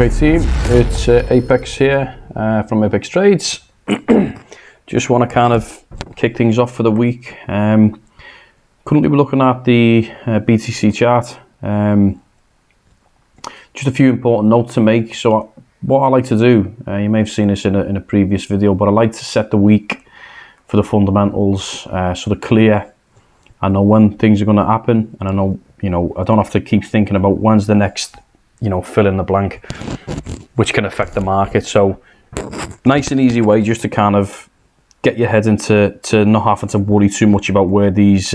Okay team, it's Apex here from Apex Trades. Just want to kind of kick things off for the week. Currently we're looking at the BTC chart. Just a few important notes to make. So what I like to do, you may have seen this in a previous video, but I like to set the week for the fundamentals so they're clear. I know when things are going to happen, and I know, I don't have to keep thinking about when's the next, fill in the blank, which can affect the market. So nice and easy way just to kind of get your head into not having to worry too much about where these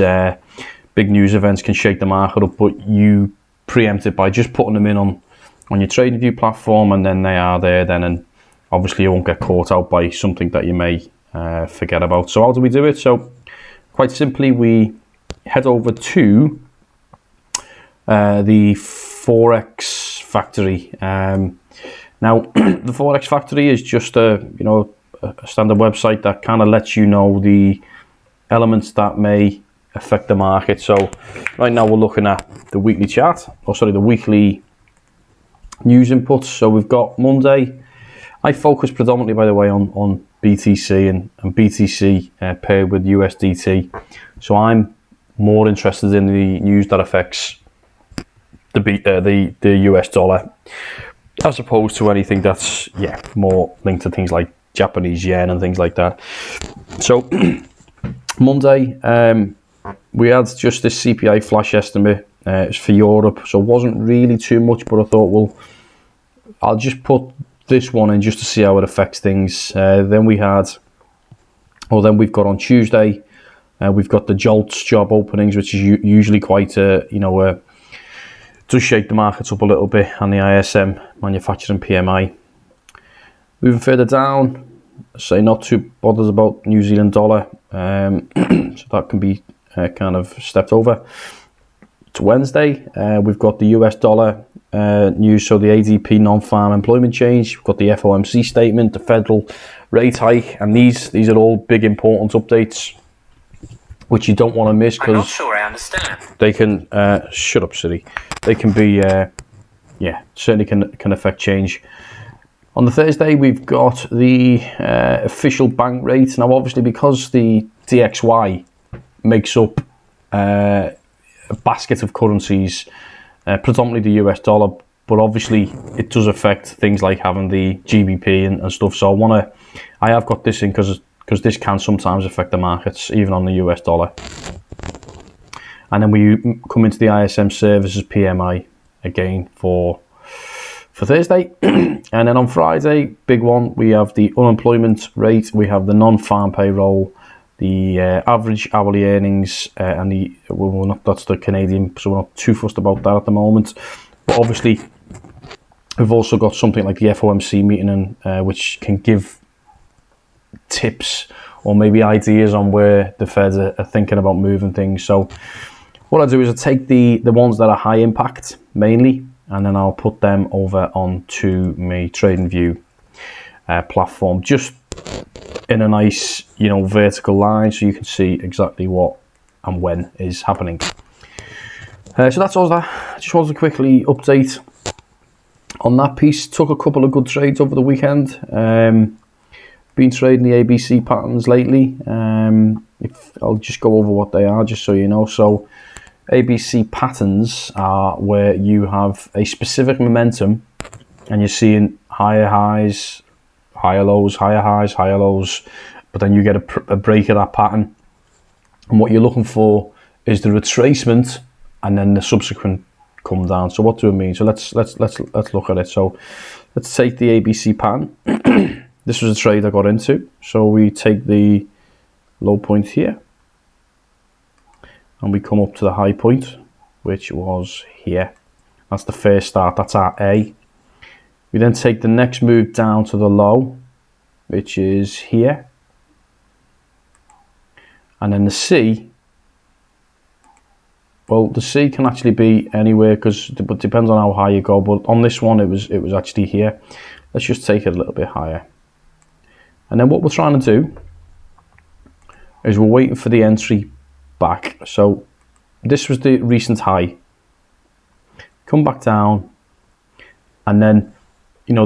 big news events can shake the market up, but you preempt it by just putting them in on your TradingView platform, and then they are there then, and obviously you won't get caught out by something that you may forget about. So how do we do it? So quite simply, we head over to the Forex Factory. Now the Forex Factory is just a standard website that kind of lets you know the elements that may affect the market. So right now we're looking at the weekly chart, the weekly news inputs. So we've got Monday. I focus predominantly, by the way, on BTC and BTC paired with USDT. So I'm more interested in the news that affects the US dollar, as opposed to anything that's more linked to things like Japanese yen and things like that. So Monday, we had just this CPI flash estimate. It's for Europe, so it wasn't really too much, but I thought, well, I'll just put this one in just to see how it affects things. Then we've got on Tuesday, we've got the JOLTS job openings, which is usually quite does shake the markets up a little bit, and the ISM manufacturing PMI. Moving further down, say not too bothered about New Zealand dollar, so that can be kind of stepped over. To Wednesday, we've got the US dollar news, so the ADP non-farm employment change. We've got the FOMC statement, the federal rate hike, and these are all big important updates which you don't want to miss, because I'm not sure I understand. They can shut up, Siri. They can be certainly can affect change. On the Thursday, we've got the official bank rate. Now, obviously, because the DXY makes up a basket of currencies, predominantly the US dollar, but obviously it does affect things like having the GBP and stuff. So I have got this in because this can sometimes affect the markets, even on the US dollar. And then we come into the ISM services PMI again for Thursday. And then on Friday, big one, we have the unemployment rate, we have the non-farm payroll, the average hourly earnings, and that's the Canadian, so we're not too fussed about that at the moment. But obviously, we've also got something like the FOMC meeting, which can give tips or maybe ideas on where the Feds are thinking about moving things. So what I do is I take the ones that are high impact mainly, and then I'll put them over onto my TradingView platform, just in a nice vertical line, so you can see exactly what and when is happening. So that's all that. I just wanted to quickly update on that piece. Took a couple of good trades over the weekend. Been trading the ABC patterns lately. I'll just go over what they are, just so you know. So ABC patterns are where you have a specific momentum and you're seeing higher highs, higher lows, higher highs, higher lows, but then you get a break of that pattern. And what you're looking for is the retracement and then the subsequent come down. So what do I mean? So let's look at it. So let's take the ABC pattern. This was a trade I got into. So we take the low point here, and we come up to the high point, which was here. That's the first start, that's our A. We then take the next move down to the low, which is here. And then the C, well, the C can actually be anywhere, but it depends on how high you go. But on this one, it was actually here. Let's just take it a little bit higher. And then what we're trying to do is we're waiting for the entry back. So this was the recent high. Come back down, and then you know,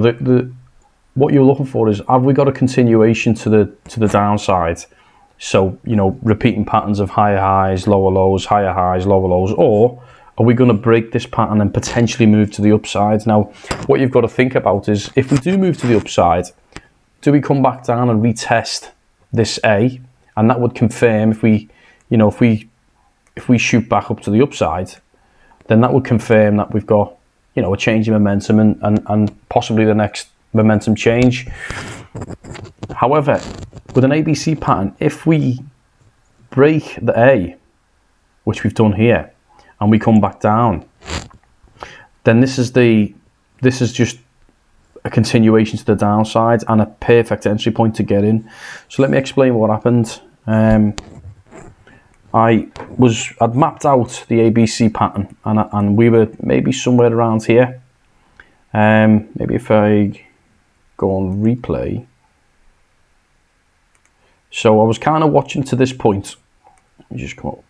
what you're looking for is, have we got a continuation to the downside? So, you know, repeating patterns of higher highs, lower lows, higher highs, lower lows, or are we going to break this pattern and potentially move to the upside? Now, what you've got to think about is, if we do move to the upside, do we come back down and retest this A? And that would confirm, if we, you know, if we shoot back up to the upside, then that would confirm that we've got, you know, a change in momentum and possibly the next momentum change. However, with an ABC pattern, if we break the A, which we've done here, and we come back down, then this is just a continuation to the downside and a perfect entry point to get in. So let me explain what happened. I'd mapped out the ABC pattern, and we were maybe somewhere around here. Maybe if I go on replay. So I was kind of watching to this point. Let me just come up.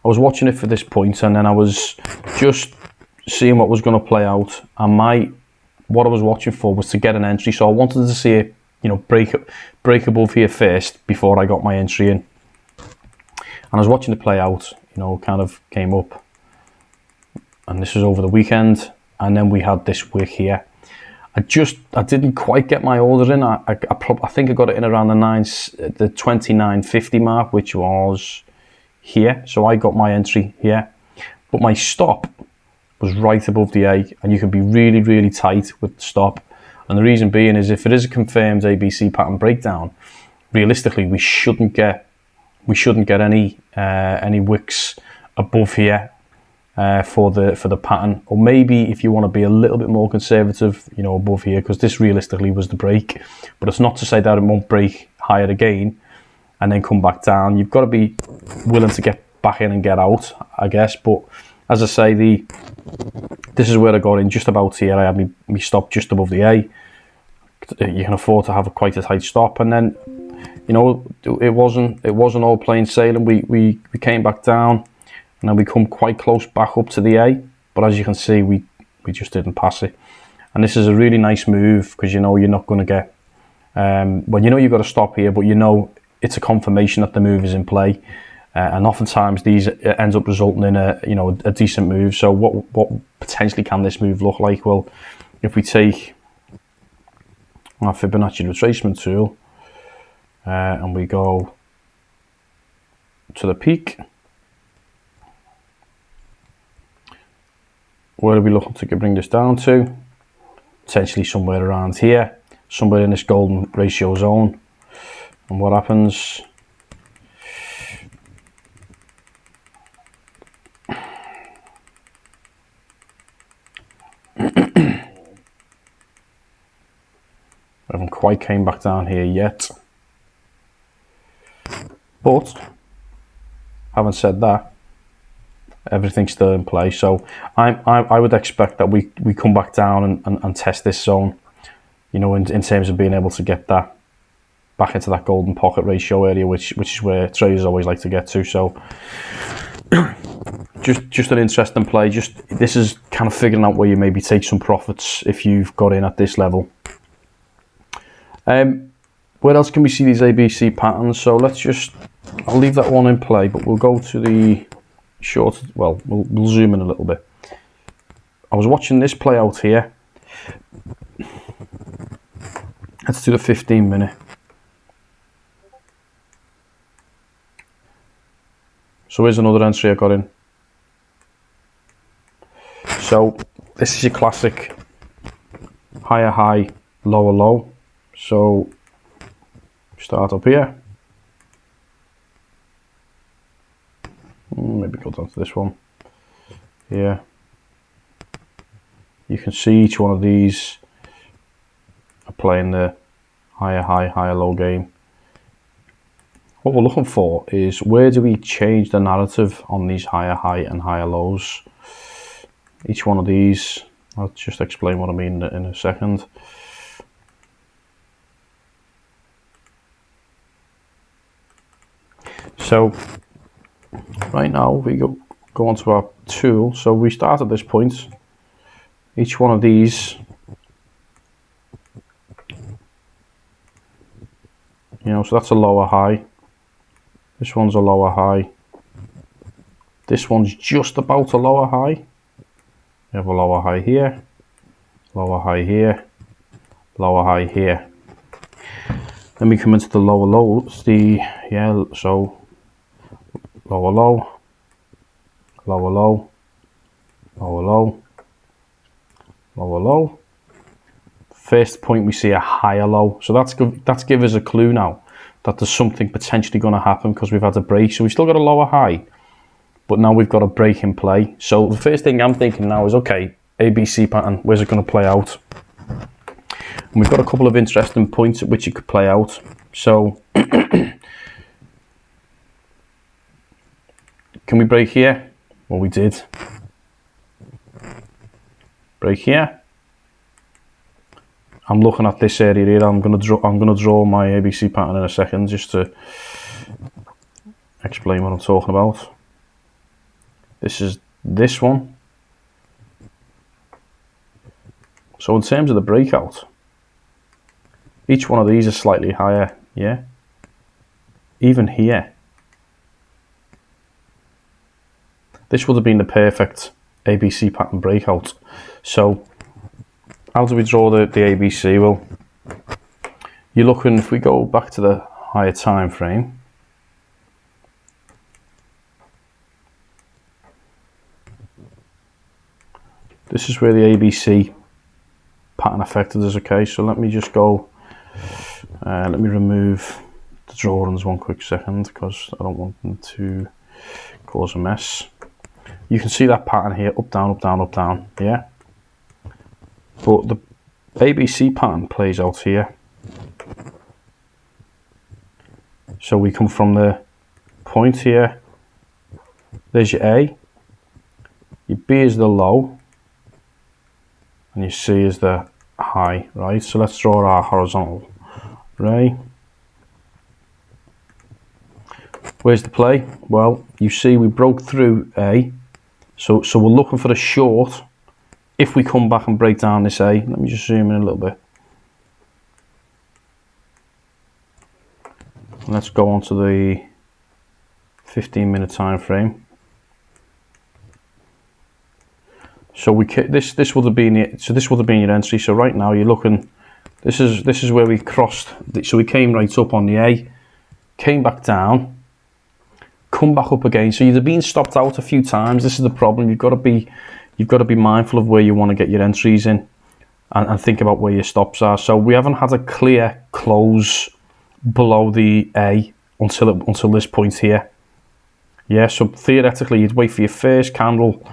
I was watching it for this point, and then I was just seeing what was going to play out. And what I was watching for was to get an entry. So I wanted to see it, you know, break above here first before I got my entry in. And I was watching it play out, you know, kind of came up. And this was over the weekend. And then we had this wick here. I didn't quite get my order in. I think I got it in around the 29.50 mark, which was here. So I got my entry here. But my stop was right above the A. And you can be really, really tight with the stop. And the reason being is, if it is a confirmed ABC pattern breakdown, realistically, we shouldn't get any wicks above here for the pattern. Or maybe if you want to be a little bit more conservative, you know, above here, because this realistically was the break. But it's not to say that it won't break higher again and then come back down. You've got to be willing to get back in and get out, I guess. But as I say, this is where I got in, just about here. I had me stop just above the A. You can afford to have quite a tight stop, and then, you know, it wasn't all plain sailing. We came back down, and then we come quite close back up to the A. But as you can see, we just didn't pass it. And this is a really nice move, because you know you're not going to get, well, you know you've got to stop here, but you know it's a confirmation that the move is in play. And oftentimes these ends up resulting in a decent move. So what potentially can this move look like? Well, if we take our Fibonacci retracement tool and we go to the peak, where are we looking to bring this down to? Potentially somewhere around here, somewhere in this golden ratio zone. And what happens? I haven't quite came back down here yet, but having said that, everything's still in play. So I would expect that we come back down and test this zone, you know, in terms of being able to get that back into that golden pocket ratio area, which is where traders always like to get to. So just an interesting play. This is kind of figuring out where you maybe take some profits if you've got in at this level. Where else can we see these ABC patterns? So I'll leave that one in play, but we'll go to the short. Well, we'll zoom in a little bit. I was watching this play out here. Let's do the 15-minute. So here's another entry I got in. So this is your classic higher high, lower low. So start up here. Maybe go down to this one. Here. You can see each one of these are playing the higher high, higher low game. What we're looking for is, where do we change the narrative on these higher high and higher lows? Each one of these, I'll just explain what I mean in a second. So right now we go onto our tool. So we start at this point. Each one of these You know, so that's a lower high. This one's a lower high. This one's just about a lower high. You have a lower high here, lower high here, lower high here. Then we come into the lower lows, so lower low, lower low, lower low, lower low. First point we see a higher low, so that's give us a clue now that there's something potentially going to happen because we've had a break. So we've still got a lower high, but now we've got a break in play. So the first thing I'm thinking now is, okay, ABC pattern, where's it going to play out? And we've got a couple of interesting points at which it could play out. So can we break here? Well, we did. Break here. I'm looking at this area here. I'm gonna draw my ABC pattern in a second just to explain what I'm talking about. This is this one. So in terms of the breakout, each one of these is slightly higher, yeah? Even here. This would have been the perfect ABC pattern breakout. So how do we draw the ABC? Well, you're looking, if we go back to the higher time frame, this is where the ABC pattern affected us. Okay, so let me just go, let me remove the drawings one quick second because I don't want them to cause a mess. You can see that pattern here, up, down, up, down, up, down, yeah? But the ABC pattern plays out here. So we come from the point here, there's your A, your B is the low, and your C is the high, right? So let's draw our horizontal ray. Where's the play? Well, you see we broke through A, so we're looking for the short. If we come back and break down this A, let me just zoom in a little bit. Let's go on to the 15-minute time frame. So this would have been your entry. So right now you're looking. This is where we crossed. So we came right up on the A, came back down, come back up again. So you've been stopped out a few times. This is the problem. You've got to be mindful of where you want to get your entries in, and think about where your stops are. So we haven't had a clear close below the A until this point here. Yeah, so theoretically you'd wait for your first candle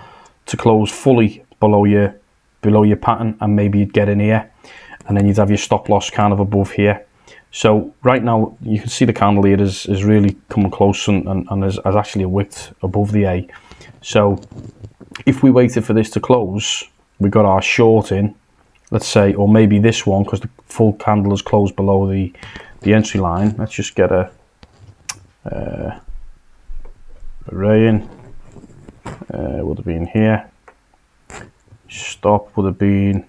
to close fully below your pattern, and maybe you'd get in here, and then you'd have your stop loss kind of above here. So right now you can see the candle here is really coming close and is actually a wick above the A. So if we waited for this to close, we got our short in, let's say, or maybe this one, because the full candle is closed below the entry line. Let's just get a ray in. Would have been here. Stop would have been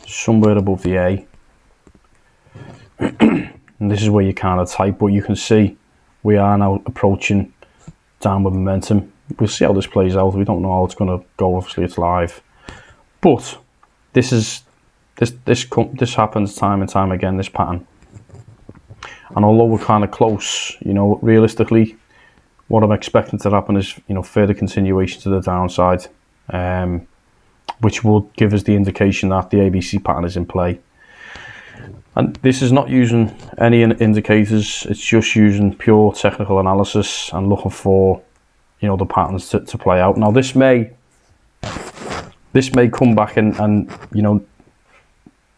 somewhere above the A. And this is where you kind of type, but you can see we are now approaching downward momentum. We'll see how this plays out. We don't know how it's going to go. Obviously it's live, but this happens time and time again, this pattern. And although we're kind of close, you know, realistically what I'm expecting to happen is, you know, further continuation to the downside, which will give us the indication that the ABC pattern is in play. And this is not using any indicators, it's just using pure technical analysis and looking for, you know, the patterns to play out. Now this may come back and you know,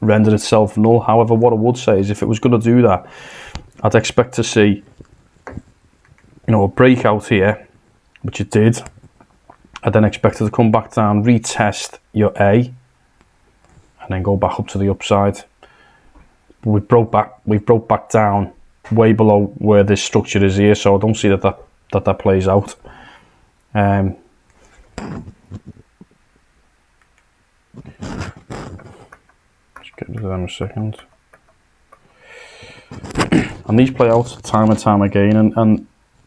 render itself null. However, what I would say is if it was going to do that, I'd expect to see, you know, a breakout here, which it did. I then expect it to come back down, retest your A, and then go back up to the upside. But we broke back down way below where this structure is here, so I don't see that plays out. Just get rid of them a second. and these play out time and time again. And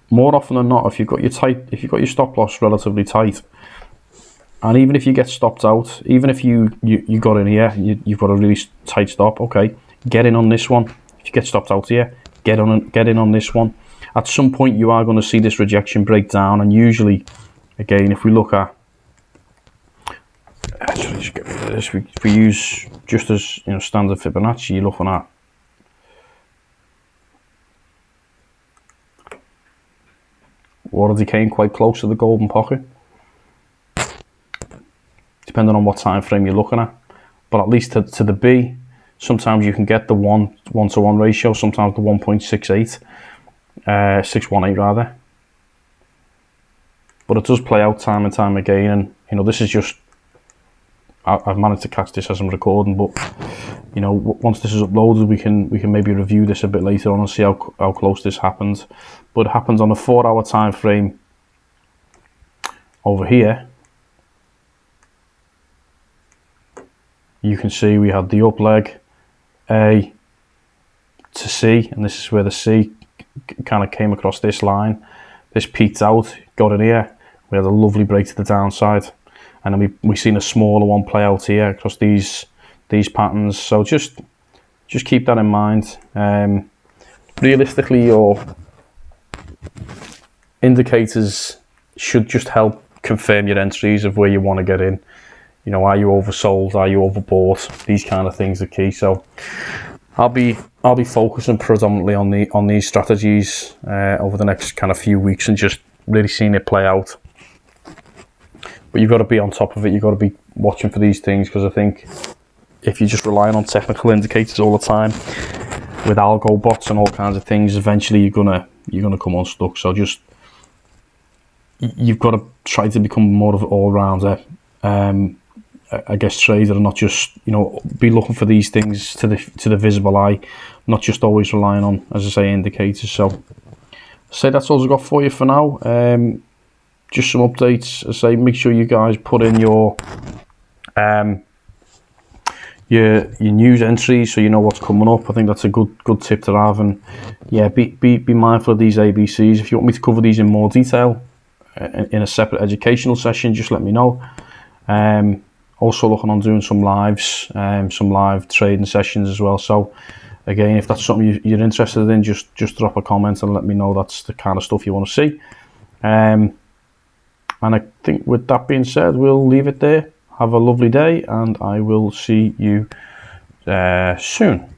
more often than not, if you've got your stop loss relatively tight, and even if you get stopped out, even if you got in here, you've got a really tight stop. Okay, get in on this one. If you get stopped out here, get in on this one. At some point, you are going to see this rejection break down, and usually, again, if we look at, actually, just get rid of this. If we use just as standard Fibonacci, you're looking at water decaying quite close to the golden pocket, depending on what time frame you're looking at. But at least to the B, sometimes you can get the 1-to-1 ratio, sometimes the 1.68, 618 rather. But it does play out time and time again, and this is just, I've managed to catch this as I'm recording, but once this is uploaded, we can maybe review this a bit later on and see how close this happens. But it happens on a 4-hour time frame over here. You can see we had the up leg A to C, and this is where the C kind of came across this line. This peaked out, got in here. We had a lovely break to the downside, and then we seen a smaller one play out here across these patterns. So just keep that in mind. Realistically, your indicators should just help confirm your entries of where you want to get in. Are you oversold? Are you overbought? These kind of things are key. So I'll be focusing predominantly on these strategies over the next kind of few weeks, and just really seeing it play out. But you've got to be on top of it. You've got to be watching for these things, because I think if you're just relying on technical indicators all the time with algo bots and all kinds of things, eventually you're gonna come unstuck. So you've got to try to become more of an all-rounder. I guess trader, and not just be looking for these things to the visible eye, not just always relying on, as I say, indicators. So that's all I've got for you for now. Just some updates. As I say, make sure you guys put in your news entries so you know what's coming up. I think that's a good tip to have. And yeah, be mindful of these ABCs. If you want me to cover these in more detail in a separate educational session, just let me know. Also looking on doing some lives, some live trading sessions as well. So again, if that's something you're interested in, just drop a comment and let me know that's the kind of stuff you want to see. And I think with that being said, we'll leave it there. Have a lovely day, and I will see you soon.